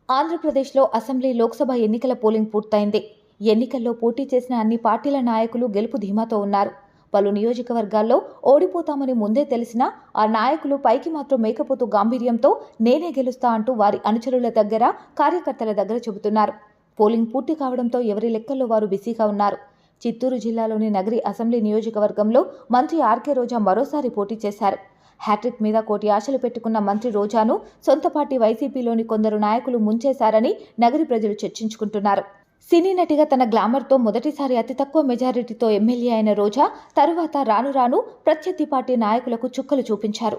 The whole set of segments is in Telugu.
ఆంధ్రప్రదేశ్లో అసెంబ్లీ, లోక్సభ ఎన్నికల పోలింగ్ పూర్తయింది. ఎన్నికల్లో పోటీ చేసిన అన్ని పార్టీల నాయకులు గెలుపు ధీమాతో ఉన్నారు. పలు నియోజకవర్గాల్లో ఓడిపోతామని ముందే తెలిసినా ఆ నాయకులు పైకి మాత్రం మేకపోతూ గాంభీర్యంతో నేనే గెలుస్తా అంటూ వారి అనుచరుల దగ్గర, కార్యకర్తల దగ్గర చెబుతున్నారు. పోలింగ్ పూర్తి కావడంతో ఎవరి లెక్కల్లో వారు బిజీగా ఉన్నారు. చిత్తూరు జిల్లాలోని నగరి అసెంబ్లీ నియోజకవర్గంలో మంత్రి ఆర్కే రోజా మరోసారి పోటీ చేశారు. హ్యాట్రిక్ మీద కోటి ఆశలు పెట్టుకున్న మంత్రి రోజాను సొంత పార్టీ వైసీపీలోని కొందరు నాయకులు ముంచేశారని నగరి ప్రజలు చర్చించుకుంటున్నారు. సినీ నటిగా తన గ్లామర్తో మొదటిసారి అతి తక్కువ మెజారిటీతో ఎమ్మెల్యే అయిన రోజా తరువాత రాను రాను ప్రత్యర్థి పార్టీ నాయకులకు చుక్కలు చూపించారు.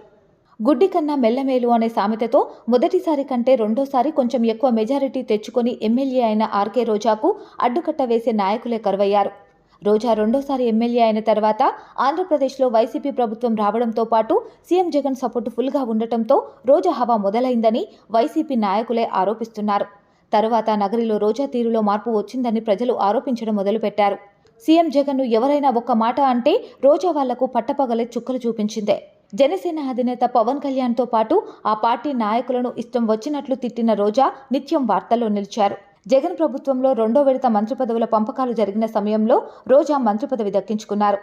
గుడ్డి కన్నా మెల్లమేలు అనే సామెతతో మొదటిసారి కంటే రెండోసారి కొంచెం ఎక్కువ మెజారిటీ తెచ్చుకొని ఎమ్మెల్యే అయిన ఆర్కే రోజాకు అడ్డుకట్ట వేసే నాయకులే కరువయ్యారు. రోజా రెండోసారి ఎమ్మెల్యే అయిన తర్వాత ఆంధ్రప్రదేశ్లో వైసీపీ ప్రభుత్వం రావడంతో పాటు సీఎం జగన్ సపోర్టు ఫుల్గా ఉండటంతో రోజా హవా మొదలైందని వైసీపీ నాయకులే ఆరోపిస్తున్నారు. తరువాత నగరిలో రోజా తీరులో మార్పు వచ్చిందని ప్రజలు ఆరోపించడం మొదలుపెట్టారు. సీఎం జగన్ను ఎవరైనా ఒక్క మాట అంటే రోజా వాళ్లకు పట్టపగలే చుక్కలు చూపించిందే. జనసేన అధినేత పవన్ కళ్యాణ్తో పాటు ఆ పార్టీ నాయకులను ఇష్టం వచ్చినట్లు తిట్టిన రోజా నిత్యం వార్తల్లో నిలిచారు. జగన్ ప్రభుత్వంలో రెండో విడత మంత్రి పదవుల పంపకాలు జరిగిన సమయంలో రోజా మంత్రి పదవి దక్కించుకున్నారు.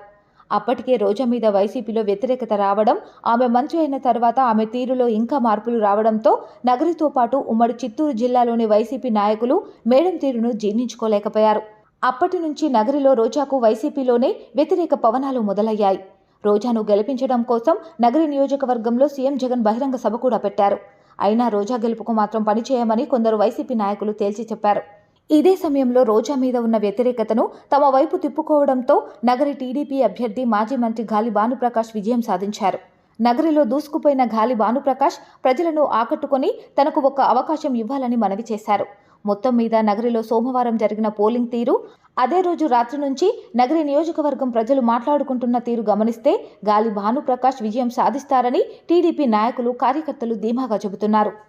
అప్పటికే రోజా మీద వైసీపీలో వ్యతిరేకత రావడం, ఆమె మంత్రి అయిన తర్వాత ఆమె తీరులో ఇంకా మార్పులు రావడంతో నగరితో పాటు ఉమ్మడి చిత్తూరు జిల్లాలోని వైసీపీ నాయకులు మేడం తీరును జీర్ణించుకోలేకపోయారు. అప్పటి నుంచి నగరిలో రోజాకు వైసీపీలోనే వ్యతిరేక పవనాలు మొదలయ్యాయి. రోజాను గెలిపించడం కోసం నగరి నియోజకవర్గంలో సీఎం జగన్ బహిరంగ సభ కూడా పెట్టారు. అయినా రోజా గెలుపుకు మాత్రం పనిచేయమని కొందరు వైసీపీ నాయకులు తేల్చి చెప్పారు. ఇదే సమయంలో రోజా మీద ఉన్న వ్యతిరేకతను తమ వైపు తిప్పుకోవడంతో నగరి టీడీపీ అభ్యర్థి మాజీ మంత్రి గాలి భానుప్రకాష్ విజయం సాధించారు. నగరిలో దూసుకుపోయిన గాలి భానుప్రకాష్ ప్రజలను ఆకట్టుకొని తనకు ఒక అవకాశం ఇవ్వాలని మనవి చేశారు. మొత్తం మీద నగరిలో సోమవారం జరిగిన పోలింగ్ తీరు, అదే రోజు రాత్రి నుంచి నగరి నియోజకవర్గం ప్రజలు మాట్లాడుకుంటున్న తీరు గమనిస్తే గాలి భానుప్రకాష్ విజయం సాధిస్తారని టీడీపీ నాయకులు, కార్యకర్తలు ధీమాగా చెబుతున్నారు.